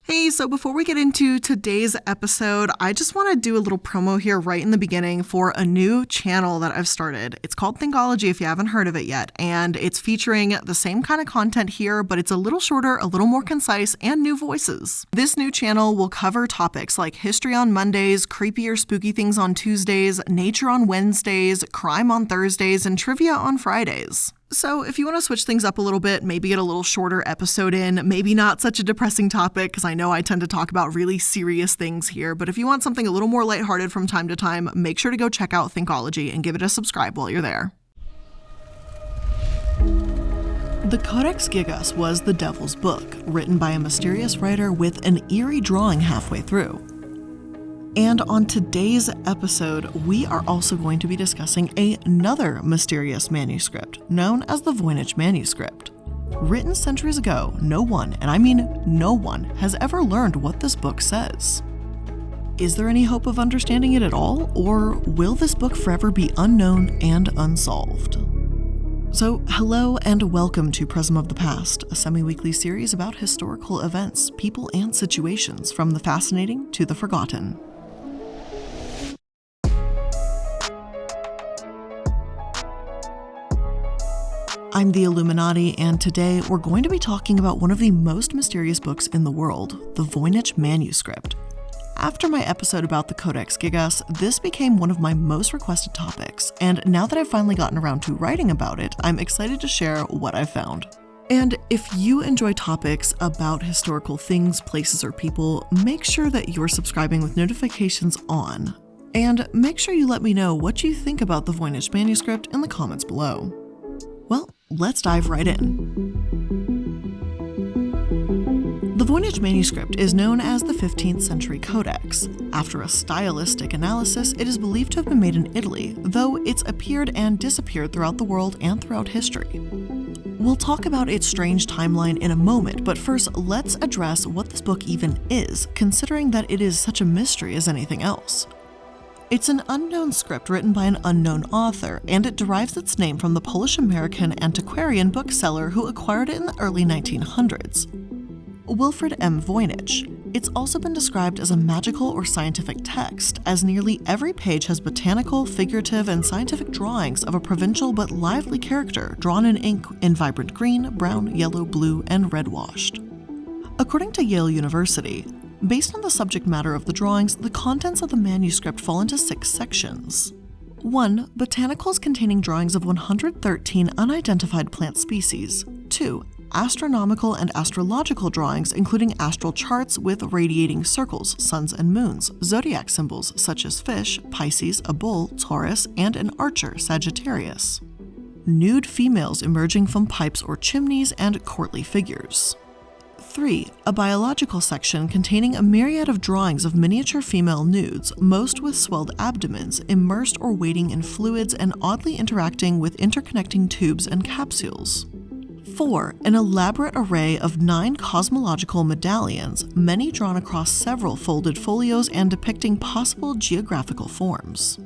Hey, so before we get into today's episode, I just want to do a little promo here right in the beginning for a new channel that I've started. It's called Thinkology if you haven't heard of it yet, and it's featuring the same kind of content here, but it's a little shorter, a little more concise, and new voices. This new channel will cover topics like history on Mondays, creepy or spooky things on Tuesdays, nature on Wednesdays, crime on Thursdays, and trivia on Fridays. So if you want to switch things up a little bit, maybe get a little shorter episode in, maybe not such a depressing topic, because I know I tend to talk about really serious things here, but if you want something a little more lighthearted from time to time, make sure to go check out Thinkology and give it a subscribe while you're there. The Codex Gigas was the Devil's Book, written by a mysterious writer with an eerie drawing halfway through. And on today's episode, we are also going to be discussing another mysterious manuscript known as the Voynich Manuscript. Written centuries ago, no one, and I mean no one, has ever learned what this book says. Is there any hope of understanding it at all, or will this book forever be unknown and unsolved? So, hello and welcome to Prism of the Past, a semi-weekly series about historical events, people, and situations, from the fascinating to the forgotten. I'm the iilluminaughtii, and today we're going to be talking about one of the most mysterious books in the world, the Voynich Manuscript. After my episode about the Codex Gigas, this became one of my most requested topics, and now that I've finally gotten around to writing about it, I'm excited to share what I've found. And if you enjoy topics about historical things, places, or people, make sure that you're subscribing with notifications on. And make sure you let me know what you think about the Voynich Manuscript in the comments below. Well, let's dive right in. The Voynich Manuscript is known as the 15th century codex. After a stylistic analysis, it is believed to have been made in Italy, though it's appeared and disappeared throughout the world and throughout history. We'll talk about its strange timeline in a moment, but first let's address what this book even is, considering that it is such a mystery as anything else. It's an unknown script written by an unknown author, and it derives its name from the Polish-American antiquarian bookseller who acquired it in the early 1900s. Wilfred M. Voynich. It's also been described as a magical or scientific text, as nearly every page has botanical, figurative, and scientific drawings of a provincial but lively character drawn in ink in vibrant green, brown, yellow, blue, and red washed. According to Yale University, based on the subject matter of the drawings, the contents of the manuscript fall into 6 sections. 1. Botanicals containing drawings of 113 unidentified plant species. 2. Astronomical and astrological drawings including astral charts with radiating circles, suns and moons, zodiac symbols such as fish, Pisces, a bull, Taurus, and an archer, Sagittarius. Nude females emerging from pipes or chimneys, and courtly figures. 3. A biological section containing a myriad of drawings of miniature female nudes, most with swelled abdomens, immersed or wading in fluids and oddly interacting with interconnecting tubes and capsules. 4. An elaborate array of 9 cosmological medallions, many drawn across several folded folios and depicting possible geographical forms.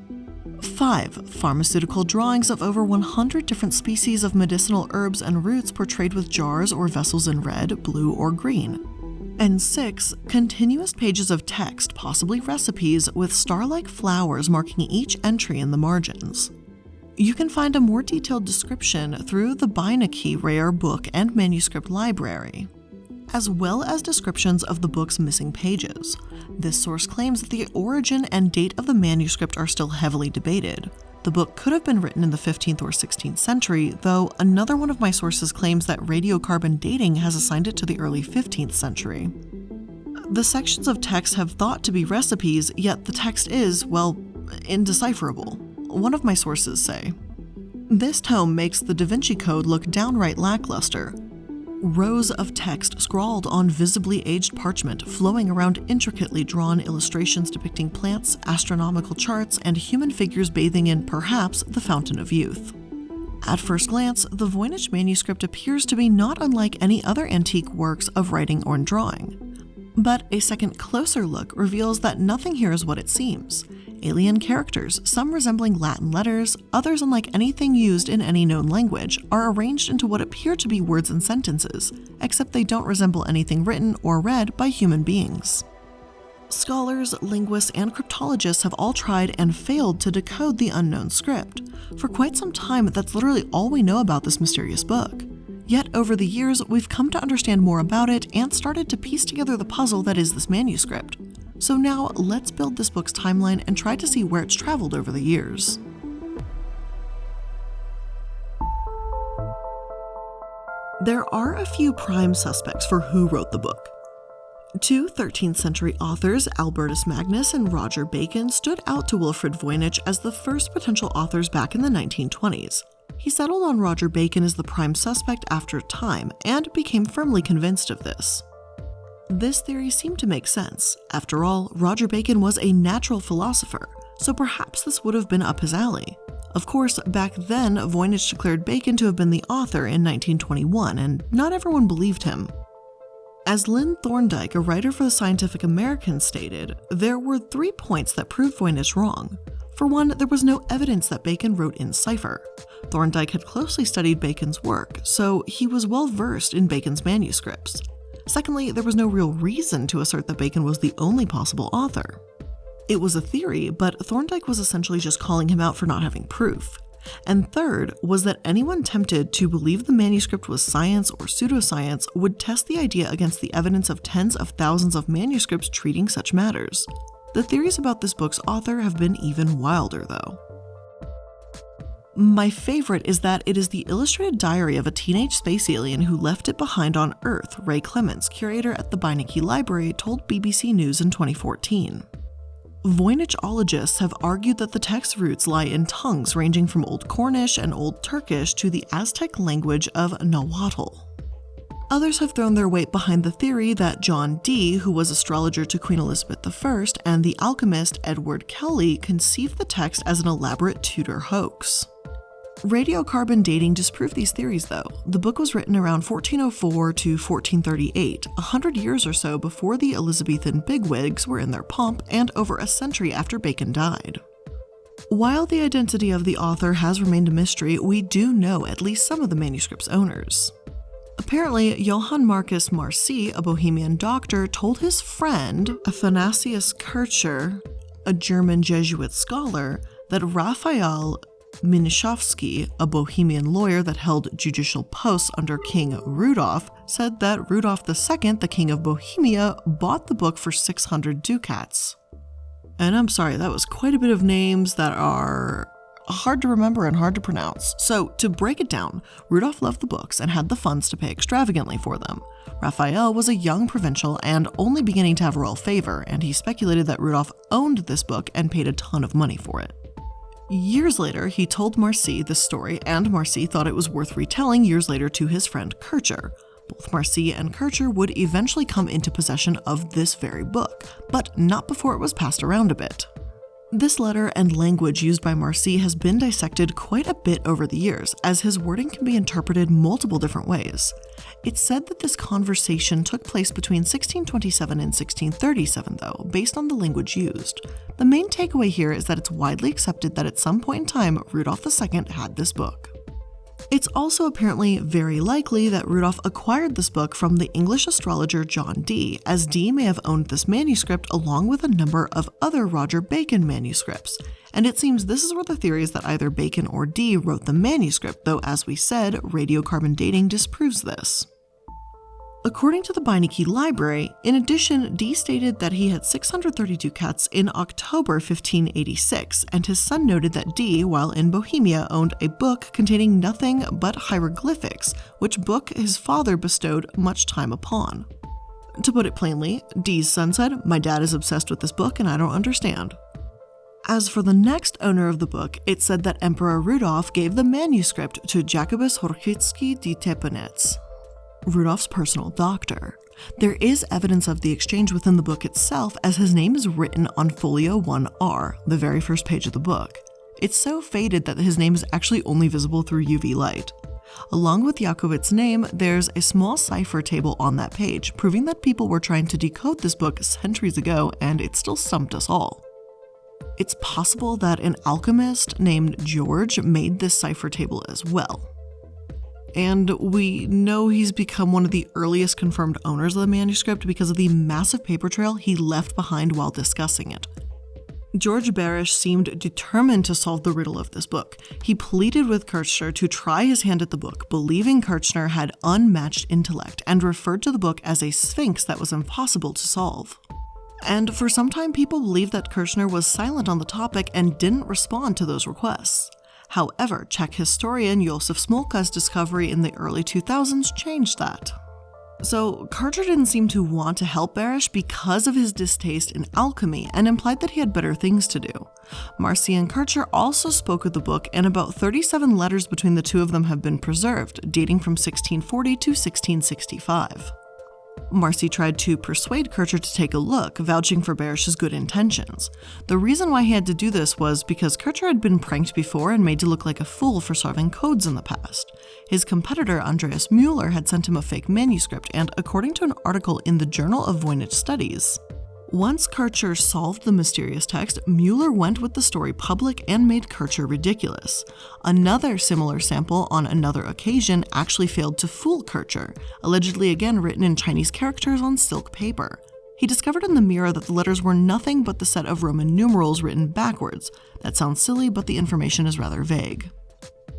5. Pharmaceutical drawings of over 100 different species of medicinal herbs and roots portrayed with jars or vessels in red, blue, or green. And 6. Continuous pages of text, possibly recipes, with star-like flowers marking each entry in the margins. You can find a more detailed description through the Voynich Rare Book and Manuscript Library, as well as descriptions of the book's missing pages. This source claims that the origin and date of the manuscript are still heavily debated. The book could have been written in the 15th or 16th century, though another one of my sources claims that radiocarbon dating has assigned it to the early 15th century. The sections of text have thought to be recipes, yet the text is, well, indecipherable. One of my sources say, "This tome makes the Da Vinci Code look downright lackluster. Rows of text scrawled on visibly aged parchment, flowing around intricately drawn illustrations depicting plants, astronomical charts, and human figures bathing in, perhaps, the fountain of youth." At first glance, the Voynich manuscript appears to be not unlike any other antique works of writing or drawing. But a second closer look reveals that nothing here is what it seems. Alien characters, some resembling Latin letters, others unlike anything used in any known language, are arranged into what appear to be words and sentences, except they don't resemble anything written or read by human beings. Scholars, linguists, and cryptologists have all tried and failed to decode the unknown script. For quite some time, that's literally all we know about this mysterious book. Yet over the years, we've come to understand more about it and started to piece together the puzzle that is this manuscript. So now, let's build this book's timeline and try to see where it's traveled over the years. There are a few prime suspects for who wrote the book. Two 13th century authors, Albertus Magnus and Roger Bacon, stood out to Wilfrid Voynich as the first potential authors back in the 1920s. He settled on Roger Bacon as the prime suspect after a time, and became firmly convinced of this. This theory seemed to make sense. After all, Roger Bacon was a natural philosopher, so perhaps this would have been up his alley. Of course, back then, Voynich declared Bacon to have been the author in 1921, and not everyone believed him. As Lynn Thorndike, a writer for the Scientific American, stated, there were 3 points that proved Voynich wrong. For one, there was no evidence that Bacon wrote in cipher. Thorndike had closely studied Bacon's work, so he was well versed in Bacon's manuscripts. Secondly, there was no real reason to assert that Bacon was the only possible author. It was a theory, but Thorndike was essentially just calling him out for not having proof. And third was that anyone tempted to believe the manuscript was science or pseudoscience would test the idea against the evidence of tens of thousands of manuscripts treating such matters. The theories about this book's author have been even wilder, though. My favorite is that it is the illustrated diary of a teenage space alien who left it behind on Earth, Ray Clements, curator at the Voynich Library, told BBC News in 2014. Voynichologists have argued that the text's roots lie in tongues ranging from Old Cornish and Old Turkish to the Aztec language of Nahuatl. Others have thrown their weight behind the theory that John Dee, who was astrologer to Queen Elizabeth I, and the alchemist Edward Kelly conceived the text as an elaborate Tudor hoax. Radiocarbon dating disproved these theories, though. The book was written around 1404 to 1438, 100 years or so before the Elizabethan bigwigs were in their pomp and over a century after Bacon died. While the identity of the author has remained a mystery, we do know at least some of the manuscript's owners. Apparently, Johann Marcus Marci, a Bohemian doctor, told his friend, Athanasius Kircher, a German Jesuit scholar, that Raphael Mieszkowski, a Bohemian lawyer that held judicial posts under King Rudolf, said that Rudolf II, the king of Bohemia, bought the book for 600 ducats. And I'm sorry, that was quite a bit of names that are hard to remember and hard to pronounce. So, to break it down, Rudolf loved the books and had the funds to pay extravagantly for them. Raphael was a young provincial and only beginning to have royal favor, and he speculated that Rudolf owned this book and paid a ton of money for it. Years later, he told Marci this story, and Marci thought it was worth retelling years later to his friend Kircher. Both Marci and Kircher would eventually come into possession of this very book, but not before it was passed around a bit. This letter and language used by Marci has been dissected quite a bit over the years, as his wording can be interpreted multiple different ways. It's said that this conversation took place between 1627 and 1637, though, based on the language used. The main takeaway here is that it's widely accepted that at some point in time, Rudolf II had this book. It's also apparently very likely that Rudolf acquired this book from the English astrologer John Dee, as Dee may have owned this manuscript along with a number of other Roger Bacon manuscripts. And it seems this is where the theory is that either Bacon or Dee wrote the manuscript, though as we said, radiocarbon dating disproves this. According to the Voynich Library, in addition, Dee stated that he had 630 ducats in October 1586, and his son noted that Dee, while in Bohemia, owned a book containing nothing but hieroglyphics, which book his father bestowed much time upon. To put it plainly, Dee's son said, "My dad is obsessed with this book and I don't understand." As for the next owner of the book, it said that Emperor Rudolf gave the manuscript to Jacobus Horkitsky de Tepenetz, Rudolf's personal doctor. There is evidence of the exchange within the book itself, as his name is written on folio 1R, the very first page of the book. It's so faded that his name is actually only visible through UV light. Along with Jacobit's name, there's a small cipher table on that page, proving that people were trying to decode this book centuries ago, and it still stumped us all. It's possible that an alchemist named George made this cipher table as well. And we know he's become one of the earliest confirmed owners of the manuscript because of the massive paper trail he left behind while discussing it. George Barish seemed determined to solve the riddle of this book. He pleaded with Kircher to try his hand at the book, believing Kircher had unmatched intellect, and referred to the book as a sphinx that was impossible to solve. And for some time, people believed that Kircher was silent on the topic and didn't respond to those requests. However, Czech historian Josef Smolka's discovery in the early 2000s changed that. So, Kircher didn't seem to want to help Barish because of his distaste in alchemy and implied that he had better things to do. Marci and Kircher also spoke of the book, and about 37 letters between the two of them have been preserved, dating from 1640 to 1665. Marci tried to persuade Kircher to take a look, vouching for Barish's good intentions. The reason why he had to do this was because Kircher had been pranked before and made to look like a fool for solving codes in the past. His competitor, Andreas Müller, had sent him a fake manuscript, and according to an article in the Journal of Voynich Studies, once Kircher solved the mysterious text, Müller went with the story public and made Kircher ridiculous. Another similar sample on another occasion actually failed to fool Kircher, allegedly again written in Chinese characters on silk paper. He discovered in the mirror that the letters were nothing but the set of Roman numerals written backwards. That sounds silly, but the information is rather vague.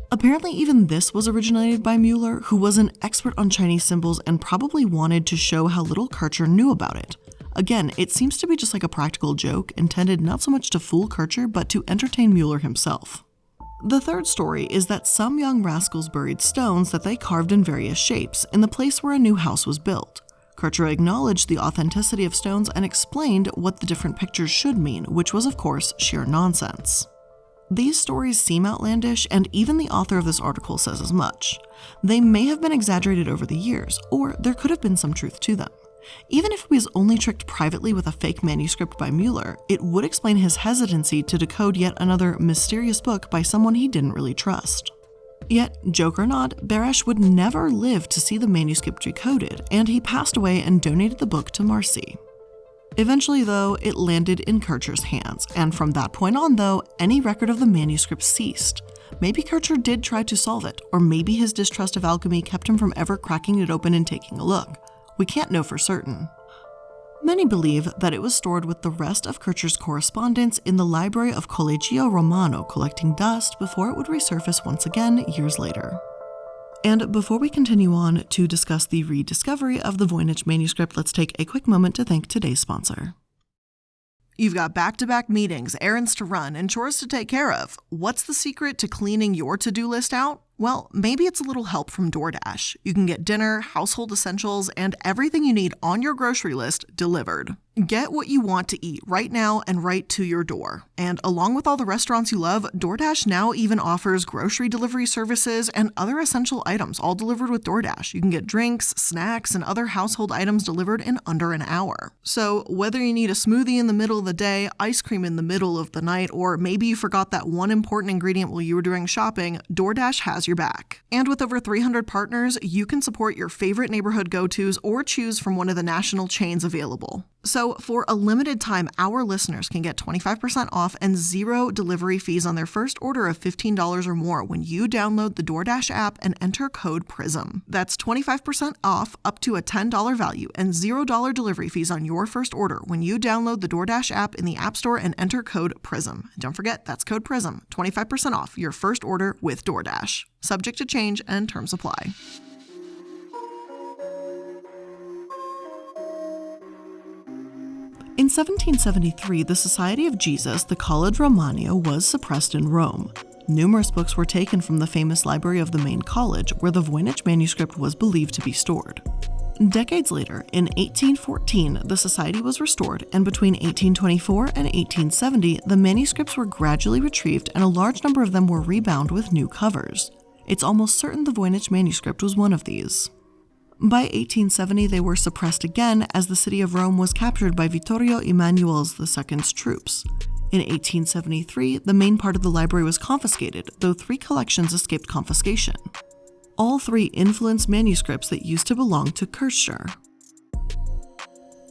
Apparently even this was originated by Müller, who was an expert on Chinese symbols and probably wanted to show how little Kircher knew about it. Again, it seems to be just like a practical joke, intended not so much to fool Kircher, but to entertain Müller himself. The third story is that some young rascals buried stones that they carved in various shapes in the place where a new house was built. Kircher acknowledged the authenticity of stones and explained what the different pictures should mean, which was of course sheer nonsense. These stories seem outlandish, and even the author of this article says as much. They may have been exaggerated over the years, or there could have been some truth to them. Even if he was only tricked privately with a fake manuscript by Müller, it would explain his hesitancy to decode yet another mysterious book by someone he didn't really trust. Yet, joke or not, Barish would never live to see the manuscript decoded, and he passed away and donated the book to Marci. Eventually, though, it landed in Kircher's hands, and from that point on, though, any record of the manuscript ceased. Maybe Kircher did try to solve it, or maybe his distrust of alchemy kept him from ever cracking it open and taking a look. We can't know for certain. Many believe that it was stored with the rest of Kircher's correspondence in the library of Collegio Romano, collecting dust before it would resurface once again years later. And before we continue on to discuss the rediscovery of the Voynich manuscript, let's take a quick moment to thank today's sponsor. You've got back-to-back meetings, errands to run, and chores to take care of. What's the secret to cleaning your to-do list out? Well, maybe it's a little help from DoorDash. You can get dinner, household essentials, and everything you need on your grocery list delivered. Get what you want to eat right now and right to your door. And along with all the restaurants you love, DoorDash now even offers grocery delivery services and other essential items, all delivered with DoorDash. You can get drinks, snacks, and other household items delivered in under an hour. So whether you need a smoothie in the middle of the day, ice cream in the middle of the night, or maybe you forgot that one important ingredient while you were doing shopping, DoorDash has your back. And with over 300 partners, you can support your favorite neighborhood go-tos or choose from one of the national chains available. So for a limited time, our listeners can get 25% off and zero delivery fees on their first order of $15 or more when you download the DoorDash app and enter code PRISM. That's 25% off up to a $10 value and $0 delivery fees on your first order when you download the DoorDash app in the App Store and enter code PRISM. Don't forget, that's code PRISM, 25% off your first order with DoorDash. Subject to change and terms apply. In 1773, the Society of Jesus, the College Romano, was suppressed in Rome. Numerous books were taken from the famous library of the main college, where the Voynich manuscript was believed to be stored. Decades later, in 1814, the society was restored, and between 1824 and 1870, the manuscripts were gradually retrieved and a large number of them were rebound with new covers. It's almost certain the Voynich manuscript was one of these. By 1870, they were suppressed again as the city of Rome was captured by Vittorio Emanuele II's troops. In 1873, the main part of the library was confiscated, though 3 collections escaped confiscation. All three influenced manuscripts that used to belong to Kircher.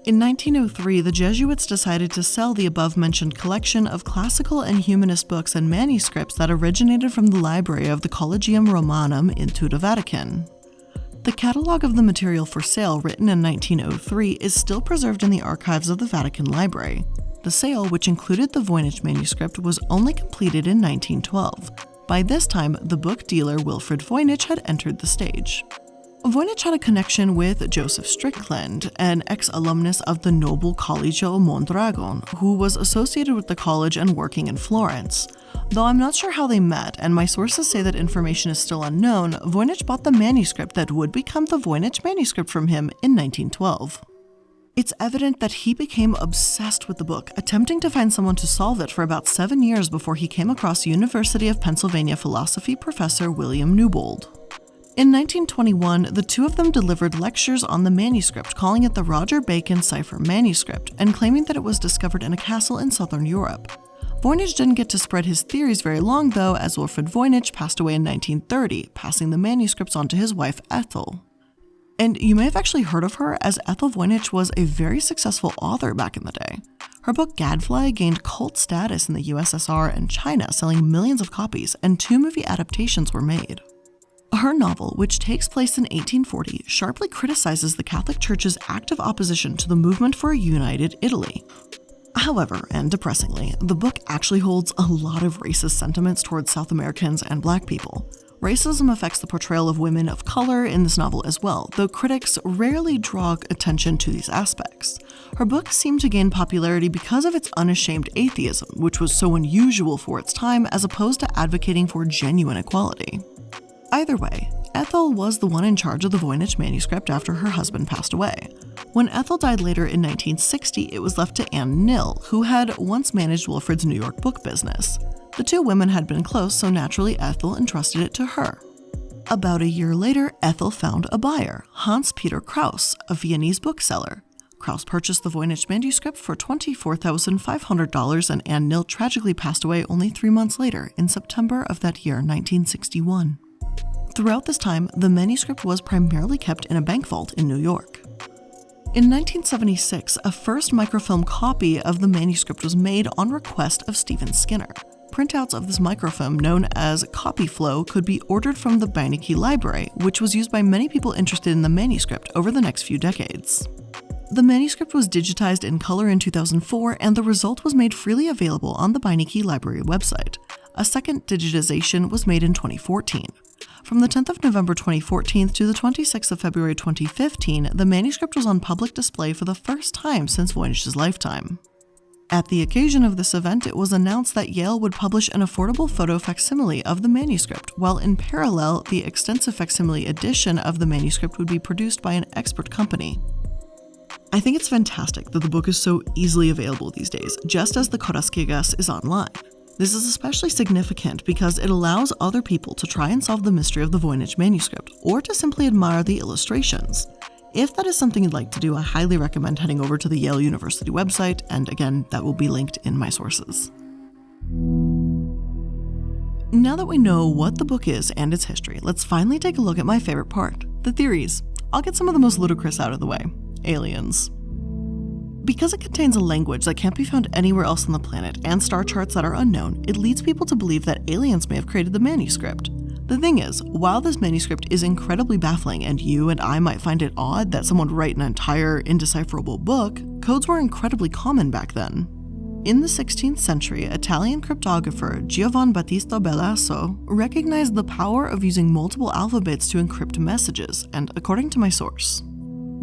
In 1903, the Jesuits decided to sell the above-mentioned collection of classical and humanist books and manuscripts that originated from the library of the Collegium Romanum into the Vatican. The catalog of the material for sale, written in 1903, is still preserved in the archives of the Vatican Library. The sale, which included the Voynich Manuscript, was only completed in 1912. By this time, the book dealer Wilfrid Voynich had entered the stage. Voynich had a connection with Joseph Strickland, an ex-alumnus of the Noble Collegio Mondragon, who was associated with the college and working in Florence. Though I'm not sure how they met, and my sources say that information is still unknown, Voynich bought the manuscript that would become the Voynich Manuscript from him in 1912. It's evident that he became obsessed with the book, attempting to find someone to solve it for about 7 years before he came across University of Pennsylvania philosophy professor William Newbold. In 1921, the two of them delivered lectures on the manuscript, calling it the Roger Bacon cipher manuscript, and claiming that it was discovered in a castle in southern Europe. Voynich didn't get to spread his theories very long though, as Wilfrid Voynich passed away in 1930, passing the manuscripts on to his wife Ethel. And you may have actually heard of her, as Ethel Voynich was a very successful author back in the day. Her book Gadfly gained cult status in the USSR and China, selling millions of copies, and 2 movie adaptations were made. Her novel, which takes place in 1840, sharply criticizes the Catholic Church's active opposition to the movement for a united Italy. However, and depressingly, the book actually holds a lot of racist sentiments towards South Americans and Black people. Racism affects the portrayal of women of color in this novel as well, though critics rarely draw attention to these aspects. Her book seemed to gain popularity because of its unashamed atheism, which was so unusual for its time as opposed to advocating for genuine equality. Either way, Ethel was the one in charge of the Voynich manuscript after her husband passed away. When Ethel died later in 1960, it was left to Anne Nill, who had once managed Wilfrid's New York book business. The two women had been close, so naturally Ethel entrusted it to her. About a year later, Ethel found a buyer, Hans Peter Krauss, a Viennese bookseller. Krauss purchased the Voynich manuscript for $24,500, and Anne Nill tragically passed away only 3 months later, in September of that year, 1961. Throughout this time, the manuscript was primarily kept in a bank vault in New York. In 1976, a first microfilm copy of the manuscript was made on request of Stephen Skinner. Printouts of this microfilm, known as copyflow, could be ordered from the Bohemia library, which was used by many people interested in the manuscript over the next few decades. The manuscript was digitized in color in 2004, and the result was made freely available on the Bohemia library website. A second digitization was made in 2014. From the 10th of November 2014 to the 26th of February 2015, the manuscript was on public display for the first time since Voynich's lifetime. At the occasion of this event, it was announced that Yale would publish an affordable photo facsimile of the manuscript, while in parallel, the extensive facsimile edition of the manuscript would be produced by an expert company. I think it's fantastic that the book is so easily available these days, just as the Koraskiegas is online. This is especially significant because it allows other people to try and solve the mystery of the Voynich manuscript, or to simply admire the illustrations. If that is something you'd like to do, I highly recommend heading over to the Yale University website, and again, that will be linked in my sources. Now that we know what the book is and its history, let's finally take a look at my favorite part, the theories. I'll get some of the most ludicrous out of the way. Aliens. Because it contains a language that can't be found anywhere else on the planet and star charts that are unknown, it leads people to believe that aliens may have created the manuscript. The thing is, while this manuscript is incredibly baffling and you and I might find it odd that someone would write an entire indecipherable book, codes were incredibly common back then. In the 16th century, Italian cryptographer Giovanni Battista Bellasso recognized the power of using multiple alphabets to encrypt messages, and according to my source,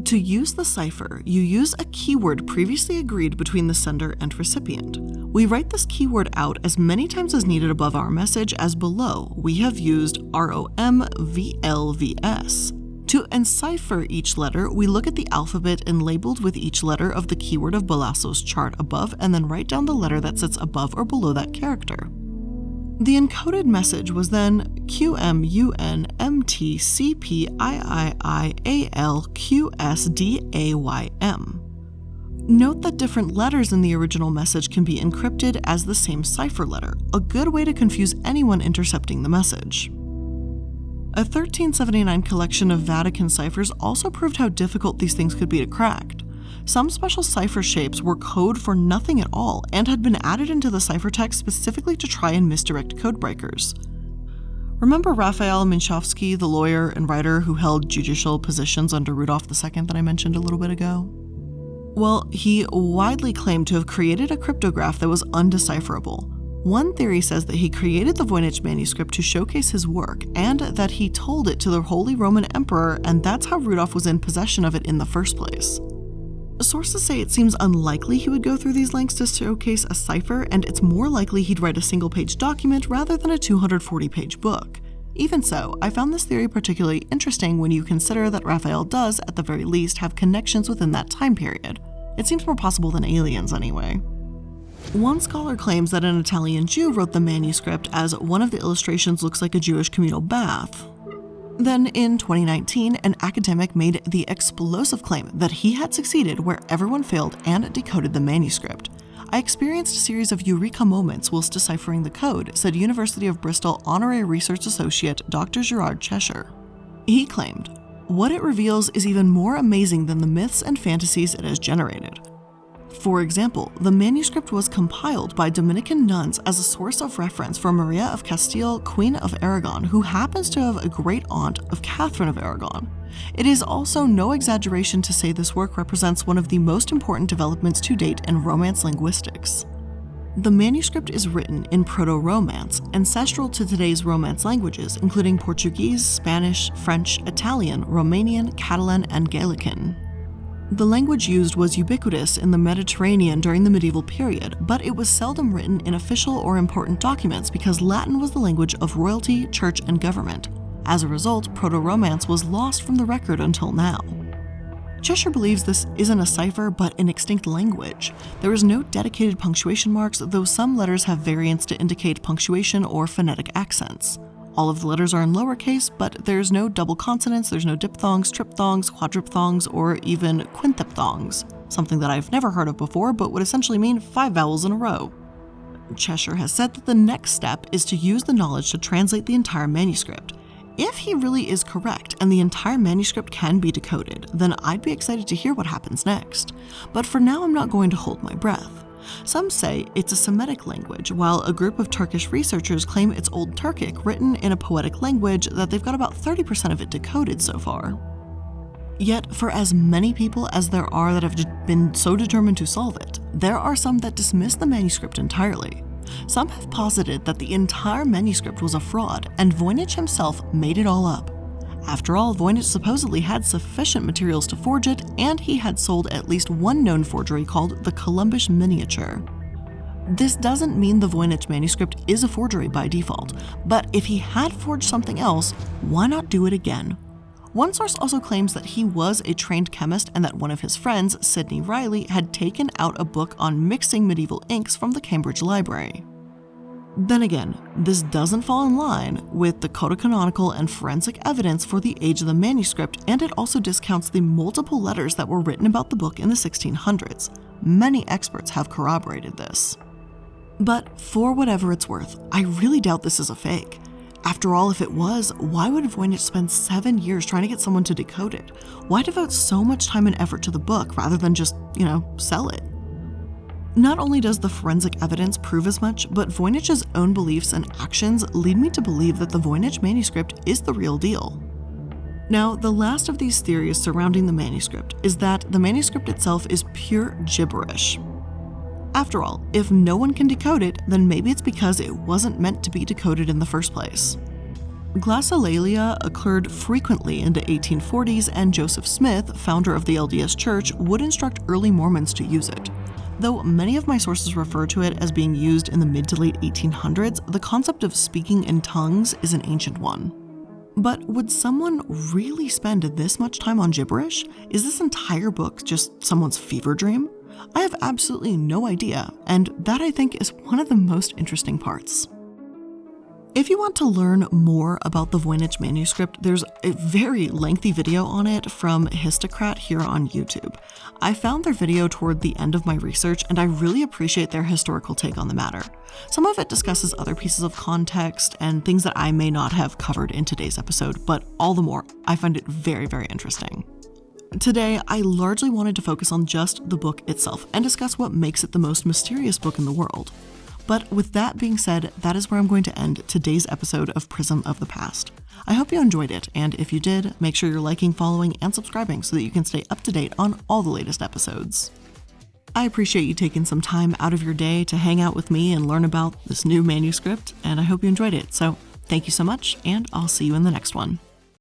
to use the cipher, you use a keyword previously agreed between the sender and recipient. We write this keyword out as many times as needed above our message as below. We have used ROMVLVS. To encipher each letter, we look at the alphabet and labeled with each letter of the keyword of Belasso's chart above, and then write down the letter that sits above or below that character. The encoded message was then QMUNMTCPIIIALQSDAYM. Note that different letters in the original message can be encrypted as the same cipher letter, a good way to confuse anyone intercepting the message. A 1379 collection of Vatican ciphers also proved how difficult these things could be to crack. Some special cipher shapes were code for nothing at all and had been added into the ciphertext specifically to try and misdirect codebreakers. Remember Raphael Minkowski, the lawyer and writer who held judicial positions under Rudolf II that I mentioned a little bit ago? Well, he widely claimed to have created a cryptograph that was undecipherable. One theory says that he created the Voynich Manuscript to showcase his work, and that he told it to the Holy Roman Emperor, and that's how Rudolf was in possession of it in the first place. Sources say it seems unlikely he would go through these lengths to showcase a cipher, and it's more likely he'd write a single-page document rather than a 240-page book. Even so, I found this theory particularly interesting when you consider that Raphael does, at the very least, have connections within that time period. It seems more possible than aliens anyway. One scholar claims that an Italian Jew wrote the manuscript as one of the illustrations looks like a Jewish communal bath. Then, in 2019, an academic made the explosive claim that he had succeeded where everyone failed and decoded the manuscript. I experienced a series of eureka moments whilst deciphering the code, said University of Bristol Honorary Research Associate Dr. Gerard Cheshire. He claimed, "What it reveals is even more amazing than the myths and fantasies it has generated." For example, the manuscript was compiled by Dominican nuns as a source of reference for Maria of Castile, Queen of Aragon, who happens to have a great-aunt of Catherine of Aragon. It is also no exaggeration to say this work represents one of the most important developments to date in Romance linguistics. The manuscript is written in Proto-Romance, ancestral to today's Romance languages, including Portuguese, Spanish, French, Italian, Romanian, Catalan, and Galician. The language used was ubiquitous in the Mediterranean during the medieval period, but it was seldom written in official or important documents because Latin was the language of royalty, church, and government. As a result, Proto-Romance was lost from the record until now. Cheshire believes this isn't a cipher but an extinct language. There is no dedicated punctuation marks, though some letters have variants to indicate punctuation or phonetic accents. All of the letters are in lowercase, but there's no double consonants, there's no diphthongs, triphthongs, quadriphthongs, or even quintiphthongs, something that I've never heard of before but would essentially mean 5 vowels in a row. Cheshire has said that the next step is to use the knowledge to translate the entire manuscript. If he really is correct and the entire manuscript can be decoded, then I'd be excited to hear what happens next. But for now, I'm not going to hold my breath. Some say it's a Semitic language, while a group of Turkish researchers claim it's Old Turkic, written in a poetic language that they've got about 30% of it decoded so far. Yet, for as many people as there are that have been so determined to solve it, there are some that dismiss the manuscript entirely. Some have posited that the entire manuscript was a fraud, and Voynich himself made it all up. After all, Voynich supposedly had sufficient materials to forge it, and he had sold at least one known forgery called the Columbus Miniature. This doesn't mean the Voynich manuscript is a forgery by default, but if he had forged something else, why not do it again? One source also claims that he was a trained chemist and that one of his friends, Sidney Riley, had taken out a book on mixing medieval inks from the Cambridge Library. Then again, this doesn't fall in line with the codecanonical and forensic evidence for the age of the manuscript, and it also discounts the multiple letters that were written about the book in the 1600s. Many experts have corroborated this. But for whatever it's worth, I really doubt this is a fake. After all, if it was, why would Voynich spend 7 years trying to get someone to decode it? Why devote so much time and effort to the book rather than just, sell it? Not only does the forensic evidence prove as much, but Voynich's own beliefs and actions lead me to believe that the Voynich manuscript is the real deal. Now, the last of these theories surrounding the manuscript is that the manuscript itself is pure gibberish. After all, if no one can decode it, then maybe it's because it wasn't meant to be decoded in the first place. Glossolalia occurred frequently in the 1840s, and Joseph Smith, founder of the LDS Church, would instruct early Mormons to use it. Though many of my sources refer to it as being used in the mid to late 1800s, the concept of speaking in tongues is an ancient one. But would someone really spend this much time on gibberish? Is this entire book just someone's fever dream? I have absolutely no idea, and that I think is one of the most interesting parts. If you want to learn more about the Voynich Manuscript, there's a very lengthy video on it from Histocrat here on YouTube. I found their video toward the end of my research, and I really appreciate their historical take on the matter. Some of it discusses other pieces of context and things that I may not have covered in today's episode, but all the more, I find it very, very interesting. Today, I largely wanted to focus on just the book itself and discuss what makes it the most mysterious book in the world. But with that being said, that is where I'm going to end today's episode of Prism of the Past. I hope you enjoyed it, and if you did, make sure you're liking, following, and subscribing so that you can stay up to date on all the latest episodes. I appreciate you taking some time out of your day to hang out with me and learn about this new manuscript, and I hope you enjoyed it. So thank you so much, and I'll see you in the next one.